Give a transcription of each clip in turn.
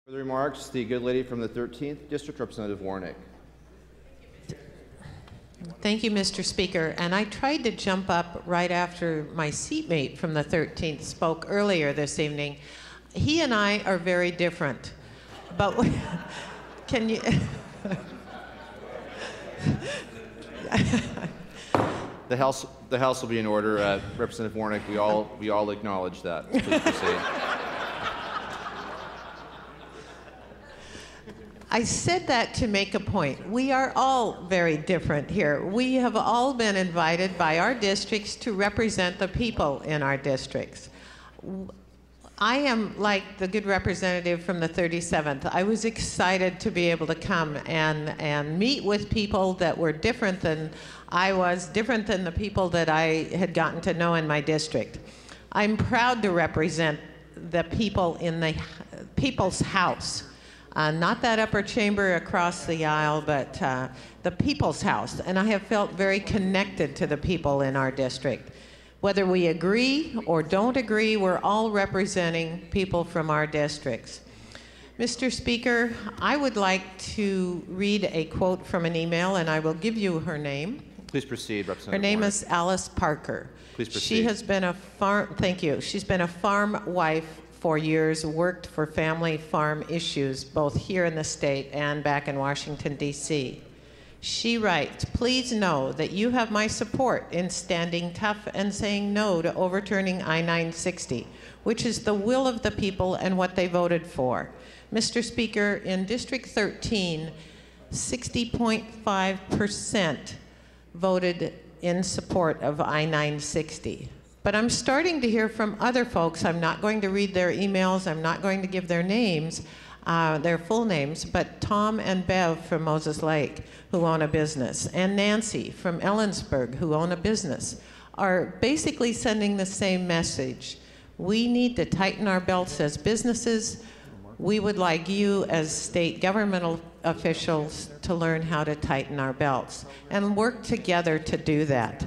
For the remarks, the good lady from the 13th District, Representative Warnick. Thank you, Mr. Speaker. And I tried to jump up right after my seatmate from the 13th spoke earlier this evening. He and I are very different, but can you? The House will be in order. Representative Warnick, we all acknowledge that. Please proceed. I said that to make a point. We are all very different here. We have all been invited by our districts to represent the people in our districts. I am like the good representative from the 37th. I was excited to be able to come and meet with people that were different than I was, different than the people that I had gotten to know in my district. I'm proud to represent the people in the People's House. Not that upper chamber across the aisle, but the People's House. And I have felt very connected to the people in our district. Whether we agree or don't agree, we're all representing people from our districts. Mr. Speaker, I would like to read a quote from an email, and I will give you her name. Please proceed, Representative Her name Warnick. is Alice Parker. Please proceed. She has been a thank you. She's been a farm wife for years, worked for family farm issues, both here in the state and back in Washington, D.C. She writes, "Please know that you have my support in standing tough and saying no to overturning I-960, which is the will of the people and what they voted for." Mr. Speaker, in District 13, 60.5% voted in support of I-960. But I'm starting to hear from other folks. I'm not going to read their emails. I'm not going to give their names, their full names, but Tom and Bev from Moses Lake, who own a business, and Nancy from Ellensburg, who own a business, are basically sending the same message. We need to tighten our belts as businesses. We would like you as state governmental officials to learn how to tighten our belts and work together to do that.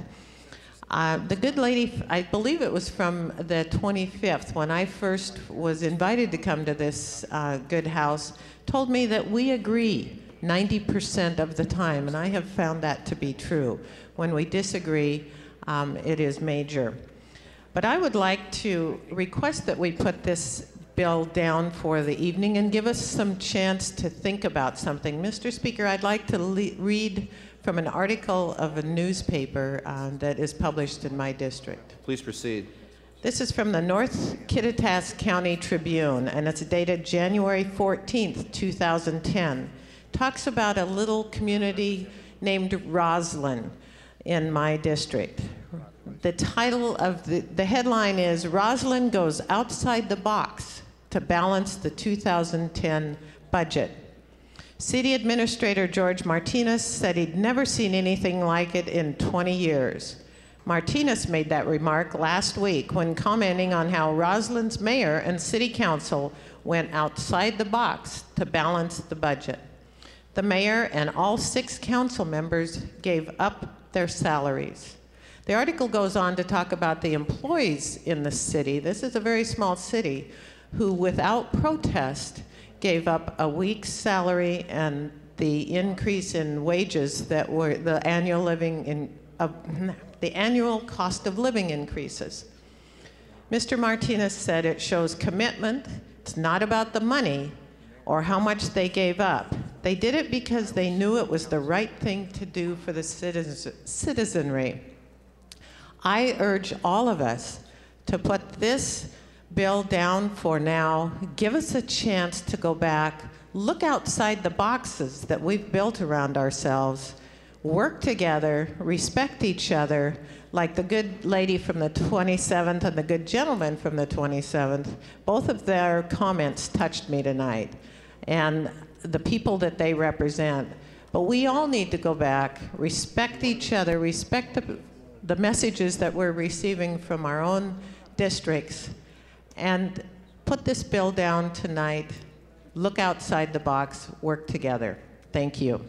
The good lady, I believe it was from the 25th, when I first was invited to come to this good house, told me that we agree 90% of the time, and I have found that to be true. When we disagree, it is major. But I would like to request that we put this bill down for the evening and give us some chance to think about something. Mr. Speaker, I'd like to read from an article of a newspaper that is published in my district. Please proceed. This is from the North Kittitas County Tribune, and it's dated January 14th, 2010. Talks about a little community named Roslyn in my district. The title of the headline is, "Roslyn Goes Outside the Box to Balance the 2010 Budget." City Administrator George Martinez said he'd never seen anything like it in 20 years. Martinez made that remark last week when commenting on how Roslyn's mayor and city council went outside the box to balance the budget. The mayor and all 6 council members gave up their salaries. The article goes on to talk about the employees in the city. This is a very small city, who without protest gave up a week's salary and the increase in wages that were the annual cost of living increases. Mr. Martinez said it shows commitment. It's not about the money or how much they gave up. They did it because they knew it was the right thing to do for the citizenry. I urge all of us to put this bill down for now. Give us a chance to go back, look outside the boxes that we've built around ourselves, work together, respect each other, like the good lady from the 27th and the good gentleman from the 27th. Both of their comments touched me tonight, and the people that they represent. But we all need to go back, respect each other, respect the messages that we're receiving from our own districts, and put this bill down tonight, look outside the box, work together. Thank you.